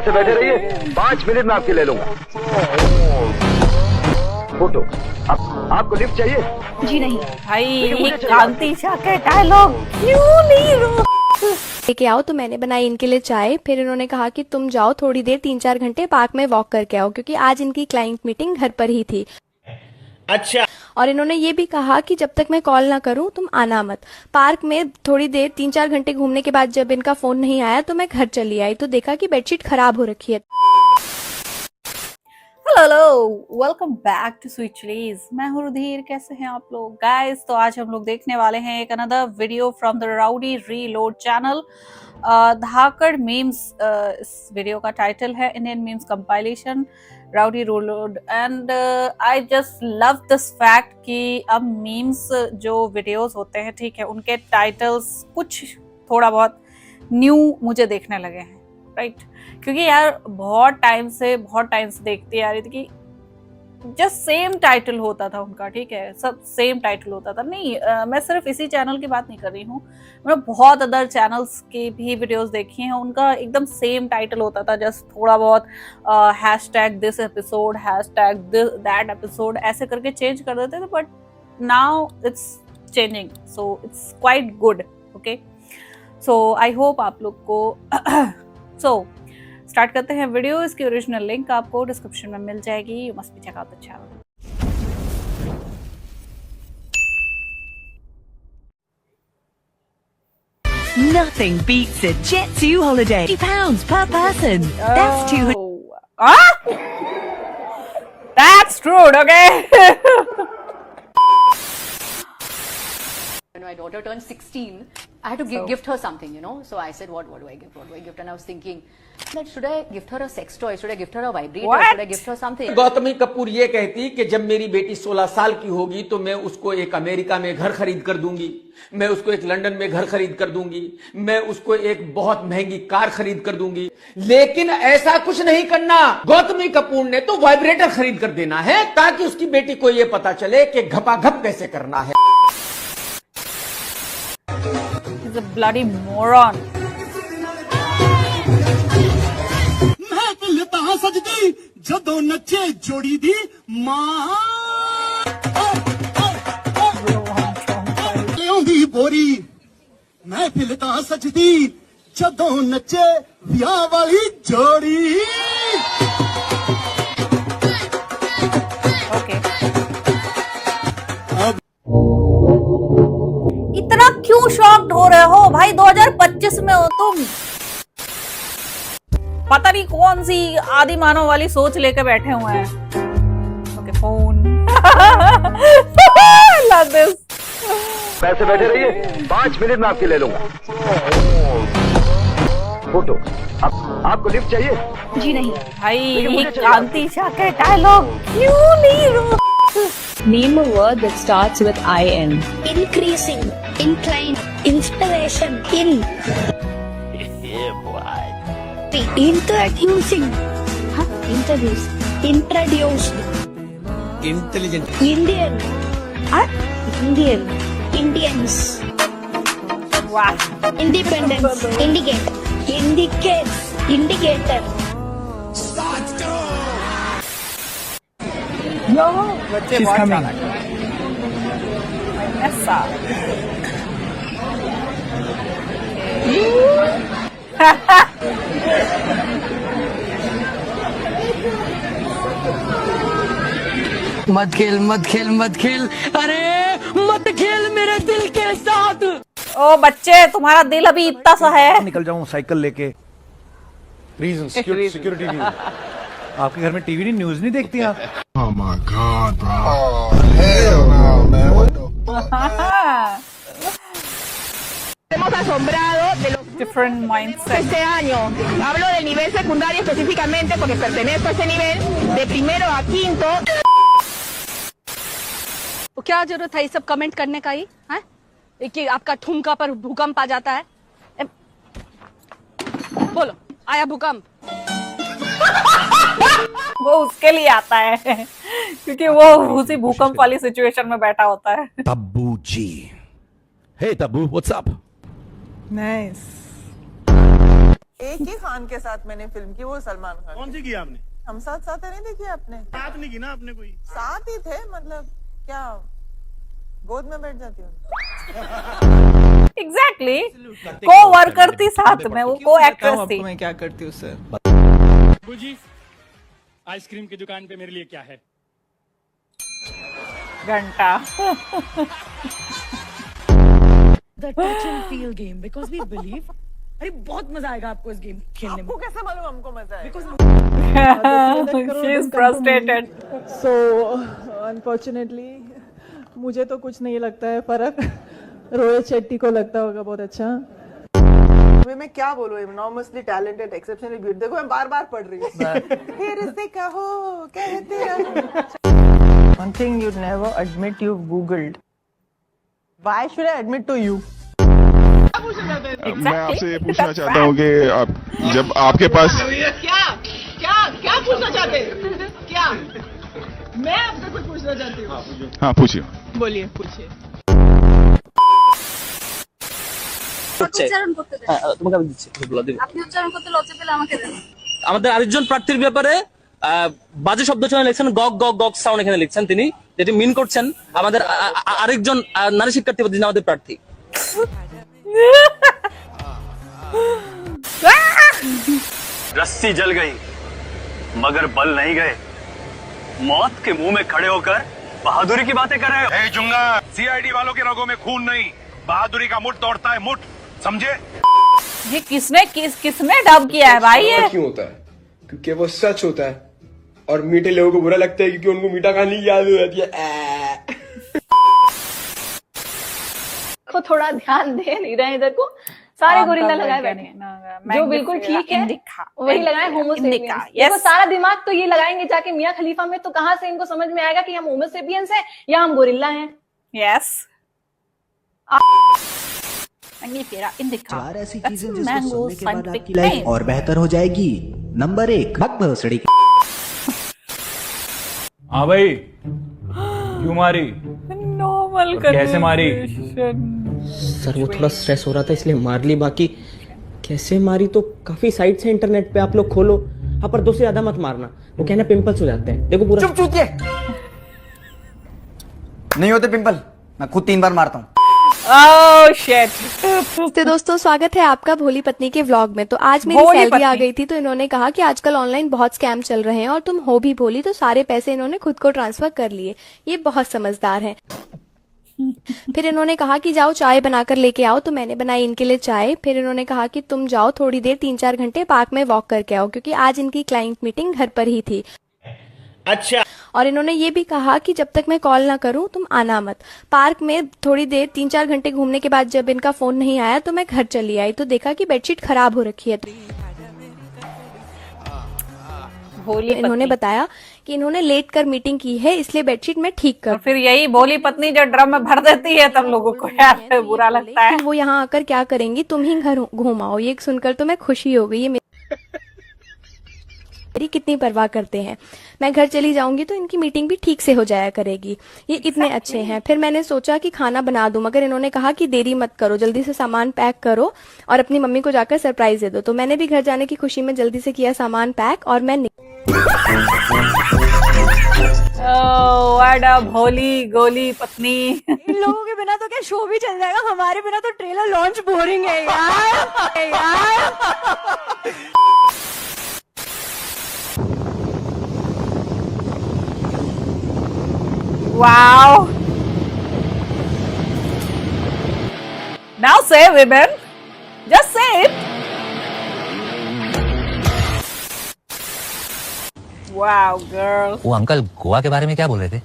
ऐसे बैठे रहिए, 5 मिनट में आपके ले लूंगा फोटो। आपको लिफ्ट चाहिए? जी नहीं भाई, कांति शाह के डायलॉग क्यों नहीं लेके आओ। तो मैंने बनाई इनके लिए चाय। फिर इन्होंने कहा कि तुम जाओ थोड़ी देर 3-4 घंटे पार्क में वॉक करके आओ, क्योंकि आज इनकी क्लाइंट मीटिंग घर पर ही थी। अच्छा। और इन्होंने ये भी कहा कि जब तक मैं कॉल ना करूं तुम आना मत। पार्क में थोड़ी देर 3-4 घंटे घूमने के बाद जब इनका फोन नहीं आया तो मैं घर चली आई, तो देखा कि बेडशीट खराब हो रखी है। Hello, welcome back to sweet chillies. मैं हूं रुधिर। कैसे हैं आप लोग गाइस? तो आज हम लोग देखने वाले हैं एक another video from the rowdy reload channel. Dhakad memes इस वीडियो का टाइटल है। Indian memes compilation rowdy reload. And I just love this fact कि अब मीम्स जो वीडियोस होते हैं, ठीक है, उनके टाइटल्स कुछ थोड़ा बहुत न्यू मुझे देखने लगे हैं, राइट? क्योंकि यार बहुत टाइम से देखती आ रही थी कि जस्ट सेम टाइटल होता था उनका, ठीक है, सब सेम टाइटल होता था। नहीं, मैं सिर्फ इसी चैनल की बात नहीं कर रही हूँ, मैं बहुत अदर चैनल्स की भी वीडियोस देखी हैं, उनका एकदम सेम टाइटल होता था, जस्ट थोड़ा बहुत hashtag this episode, hashtag that episode ऐसे करके चेंज कर देते थे। But now it's changing, so it's quite good. Okay, so I hope आप लोग को सो स्टार्ट करते हैं वीडियो। इसकी ओरिजिनल लिंक आपको डिस्क्रिप्शन में मिल जाएगी। You must be check out the channel. Nothing beats a Jet2 holiday. £50 per person. That's too. That's true, okay? When my daughter turned 16, I had to gift her something, you know. So I said, what do I gift? What do I gift? And I was thinking, that should I gift her a sex toy? Should I gift her a vibrator? What? Should I gift her something? Gautami Kapoor ये कहती कि जब मेरी बेटी 16 साल की होगी तो मैं उसको एक अमेरिका में घर खरीद कर दूंगी, मैं उसको एक लंदन में घर खरीद कर दूंगी, मैं उसको एक बहुत महंगी कार खरीद कर दूंगी। लेकिन ऐसा कुछ नहीं करना। गौतमी कपूर ने तो वाइब्रेटर खरीद कर देना है ताकि उसकी बेटी को ये पता चले कि घपाघप कैसे करना है। He's a bloody moron. महफिल ता सजदी जदों नचे जोड़ी दी मां आंदी बोरी। महफिल ता सजदी जदों नचे विआह वाली जोड़ी। Okay. इतना क्यों शॉक्ड हो रहे हो भाई? 2025 में हो तुम। पता नहीं कौन सी आदि मानव वाली सोच लेके बैठे हुए हैं। Okay, phone. Love this. ऐसे बैठे रहिए, 5 मिनट में आपके ले लूंगा फोटो। आपको लिफ्ट चाहिए? जी नहीं भाई, कांति शाह के डायलॉग क्यों नहीं Name a word that starts with IN. Increasing, incline, inspiration, introducing, introduce, introduced, intelligent, Indian, Indian, Indians, वाह। independence, indicate, indicates, indicator, बच्चे बहुत चालाक हैं। ऐसा मत खेल मत खेल मत खेल, अरे मत खेल मेरे दिल के साथ। ओ बच्चे, तुम्हारा दिल अभी इतना सा है। निकल जाऊं साइकिल लेके। Reason security reason. आपके घर में टीवी नहीं, न्यूज नहीं देखती आप? Oh my God, bro. Oh hell no, man. What the Hemos asombrado de los Different mindset. este año. Hablo del nivel secundario específicamente porque pertenezco a ese nivel de primero a quinto. तो क्या जरूरत है ये सब comment करने का ही है? कि आपका ठुमका पर भूकंप आ जाता है। बोलो, आया भूकंप? वो उसके लिए आता है क्योंकि वो उसी भूकंप वाली सिचुएशन में बैठा होता है। तब्बू जी, हे तब्बू, व्हाट्स अप? नाइस। एक ही खान के साथ मैंने फिल्म की, वो सलमान खान। कौन सी की आपने? हम साथ साथ है, नहीं देखी आपने? साथ नहीं की ना आपने कोई? साथ ही थे, मतलब क्या गोद में बैठ जाती हूँ? एग्जैक्टली को वर्कर थी साथ में, वो को एक्ट्रेस थी। मैं क्या करती हूँ सर? जी आइसक्रीम की दुकान पे मेरे लिए क्या है? घंटा। The touch and feel game because we believe अरे बहुत मजा आएगा आपको इस गेम खेलने में। आपको कैसे मालूम हमको मजा है? She is frustrated. So unfortunately मुझे तो कुछ नहीं लगता है फर्क, रोहित शेट्टी को लगता होगा बहुत अच्छा। मैं क्या बोलूँ, enormously talented, exceptionally beautiful। देखो मैं बार-बार पढ़ रही हूँ। फिर से कहो कहते रहो। One thing you'd never admit you've googled. Why should I admit to you? मैं आपसे ये पूछना चाहता हूँ कि आप जब आपके पास क्या पूछना चाहते हैं? क्या? मैं आपसे कुछ पूछना चाहती हूँ। हाँ पूछिए। बोलिए, पूछिए। উচ্চারণ করতে দেন। তোমাকে আমি দিচ্ছি বলে দিবি। আপনি উচ্চারণ করতে লজ্জা পেলে আমাকে দেন। আমাদের আরেকজন প্রার্থীর ব্যাপারে বাজে শব্দ চয়ন লিখছেন, গগ গগ গগ সাউন্ড এখানে লিখছেন, তিনি যেটি মিন করছেন আমাদের আরেকজন নারী শিক্ষার্থী যিনি আমাদের প্রার্থী। रस्सी जल गई मगर बल नहीं गए, मौत के मुंह में खड़े होकर बहादुरी की बातें कर रहे हो। जुंगा सीआईडी वालों के रगों में खून नहीं, बहादुरी का मुठ दौड़ता है, मुठ, समझे? ये किसने डब किया है भाई? ये क्यों होता है? क्योंकि वो सच होता है और मीठे लोगों को बुरा लगता है क्योंकि उनको मीठा कहानी याद हो जाती है। को थोड़ा ध्यान दे नहीं रहे इधर को, सारे गोरिल्ला लगाए बैठे हैं, जो बिल्कुल ठीक है वही लगाए होमोसेपियंस। देखो सारा दिमाग तो ये लगाएंगे जाके मियां खलीफा में, तो कहाँ से इनको समझ में आएगा कि हम होमोसेपियंस हैं या हम गोरिल्ला हैं? यस चार ऐसी चीजें जिसको सुनने के बाद आपकी लाइफ और बेहतर हो जाएगी। नंबर 1 भसड़ी। हाँ भाई क्यों मारी? नॉर्मल कैसे मारी? सर वो थोड़ा स्ट्रेस हो रहा था इसलिए मार ली, बाकी कैसे मारी तो काफी साइट्स हैं इंटरनेट पे, आप लोग खोलो। हाँ पर 2 से ज्यादा मत मारना, वो कहना पिंपल्स हो जाते हैं। देखो पूरा चुप चूतिए। नहीं होते पिंपल, मैं खुद 3 बार मारता हूँ। Oh shit. तो दोस्तों स्वागत है आपका भोली पत्नी के व्लॉग में। तो आज मेरी सैलरी आ गई थी, तो इन्होंने कहा कि आजकल ऑनलाइन बहुत स्कैम चल रहे हैं और तुम हो भी भोली, तो सारे पैसे इन्होंने खुद को ट्रांसफर कर लिए। ये बहुत समझदार हैं। फिर इन्होंने कहा कि जाओ चाय बनाकर लेके आओ, तो मैंने बनाई इनके लिए चाय। फिर इन्होंने कहा कि तुम जाओ थोड़ी देर 3-4 घंटे पार्क में वॉक करके आओ, क्योंकि आज इनकी क्लाइंट मीटिंग घर पर ही थी। अच्छा। और इन्होंने ये भी कहा कि जब तक मैं कॉल ना करूं तुम आना मत। पार्क में थोड़ी देर 3-4 घंटे घूमने के बाद जब इनका फोन नहीं आया तो मैं घर चली आई, तो देखा कि बेडशीट खराब हो रखी है। तो इन्होंने बताया कि इन्होंने लेट कर मीटिंग की है, इसलिए बेडशीट मैं ठीक कर। फिर यही भोली पत्नी जो ड्रम में भर देती है तब लोगों को यार बुरा लगता है। वो यहाँ आकर क्या करेंगी, तुम ही घर घुमाओ। ये सुनकर तो मैं खुशी हो गई, मेरी कितनी परवाह करते हैं। मैं घर चली जाऊंगी तो इनकी मीटिंग भी ठीक से हो जाया करेगी, ये इतने अच्छे हैं। फिर मैंने सोचा कि खाना बना दूं, मगर इन्होंने कहा कि देरी मत करो, जल्दी से सामान पैक करो और अपनी मम्मी को जाकर सरप्राइज दे दो। तो मैंने भी घर जाने की खुशी में जल्दी से किया सामान पैक और मैं भोली गोली पत्नी। इन लोगों के बिना तो क्या शो भी चल जाएगा, हमारे बिना तो ट्रेलर लॉन्च बोरिंग है यार। Wow. Now say women. Just say it. Wow, girl. वो अंकल गोवा के बारे में क्या बोल रहे थे?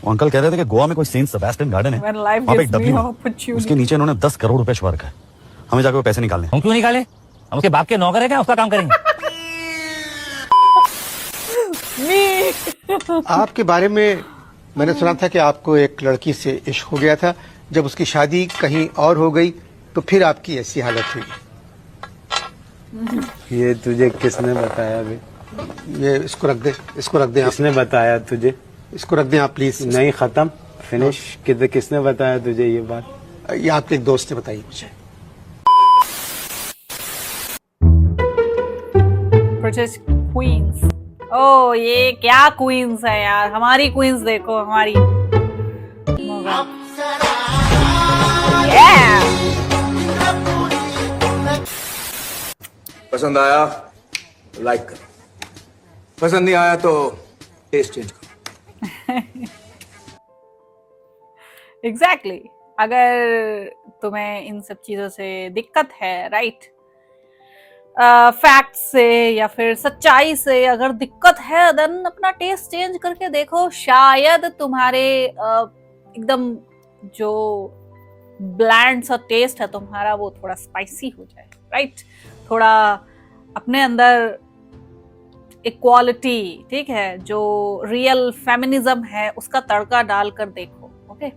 वो अंकल कह रहे थे कि गोवा में कोई सेंट सेबेस्टियन गार्डन है, When life वहाँ पे एक gives me डबली है, opportunity. उसके नीचे इन्होंने 10 करोड़ रुपए छुपा रखा है। हमें जाकर वो पैसे निकालने। हम क्यों निकाले? हम उसके बाप के नौकर है क्या? उसका काम करेंगे। आपके बारे में मैंने सुना था कि आपको एक लड़की से इश्क हो गया था, जब उसकी शादी कहीं और हो गई तो फिर आपकी ऐसी हालत हुई। ये तुझे किसने बताया अभी? ये इसको रख दे, इसको रख दे। किसने बताया तुझे? इसको रख दे आप प्लीज। नहीं खत्म, फिनिश। किसने बताया तुझे ये बात? ये आपके एक दोस्त ने बताई मुझे। British queen's. ओ ये क्या क्वींस है यार, हमारी क्वींस देखो, हमारी पसंद आया लाइक करो, पसंद नहीं आया तो टेस्ट चेंज करो। एग्जैक्टली अगर तुम्हें इन सब चीजों से दिक्कत है, राइट, फैक्ट से या फिर सच्चाई से अगर दिक्कत है, देन अपना टेस्ट चेंज करके देखो, शायद तुम्हारे एकदम जो ब्लैंड सा टेस्ट है तुम्हारा वो थोड़ा स्पाइसी हो जाए, राइट, थोड़ा अपने अंदर इक्वालिटी, ठीक है, जो रियल फेमिनिज्म है उसका तड़का डालकर देखो। ओके,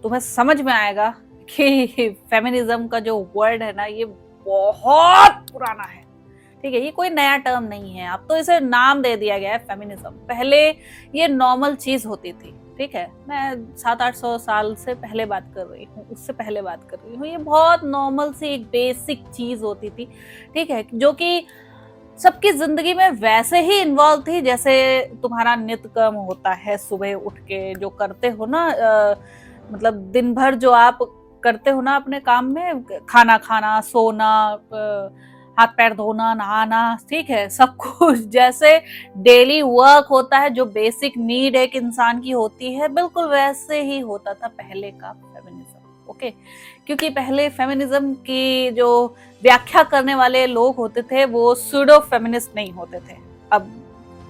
तुम्हें समझ में आएगा कि फेमिनिज्म का जो वर्ड है ना ये बहुत पुराना है, ठीक है, ये कोई नया टर्म नहीं है, अब तो इसे नाम दे दिया गया है फेमिनिज्म। पहले ये नॉर्मल चीज होती थी, ठीक है, मैं 700-800 साल से पहले बात कर रही हूँ, उससे पहले बात कर रही हूँ, ये बहुत नॉर्मल सी एक बेसिक चीज होती थी, ठीक है, जो कि सबकी जिंदगी में वैसे ही इन्वॉल्व थी जैसे तुम्हारा नित्य कर्म होता है, सुबह उठ के जो करते हो ना, मतलब दिन भर जो आप करते हो ना अपने काम में, खाना खाना, सोना, हाथ पैर धोना, नहाना, ठीक है, सब कुछ जैसे डेली वर्क होता है, जो बेसिक नीड एक इंसान की होती है, बिल्कुल वैसे ही होता था पहले का फेमिनिज्म। ओके, क्योंकि पहले फेमिनिज्म की जो व्याख्या करने वाले लोग होते थे वो सूडो फेमिनिस्ट नहीं होते थे, अब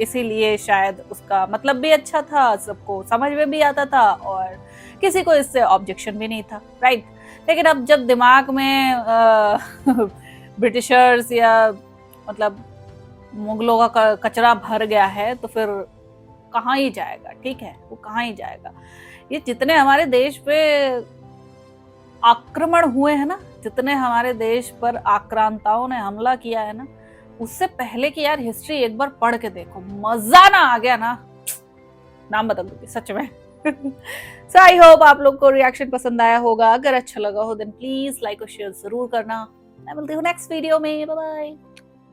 इसीलिए शायद उसका मतलब भी अच्छा था, सबको समझ में भी आता था और किसी को इससे ऑब्जेक्शन भी नहीं था, राइट। लेकिन अब जब दिमाग में ब्रिटिशर्स या मतलब मुगलों का कचरा भर गया है तो फिर कहाँ ही जाएगा, ठीक है, वो कहाँ ही जाएगा। ये जितने हमारे देश पे आक्रमण हुए हैं ना, जितने हमारे देश पर आक्रांताओं ने हमला किया है ना, उससे पहले की यार हिस्ट्री एक बार पढ़ के देखो, मजा ना आ गया ना, नाम बता दूंगी सच में। सो आई होप आप लोग को रिएक्शन पसंद आया होगा, अगर अच्छा लगा हो देन प्लीज लाइक और शेयर जरूर करना। मैं मिलती हूँ नेक्स्ट वीडियो में, बाय बाय।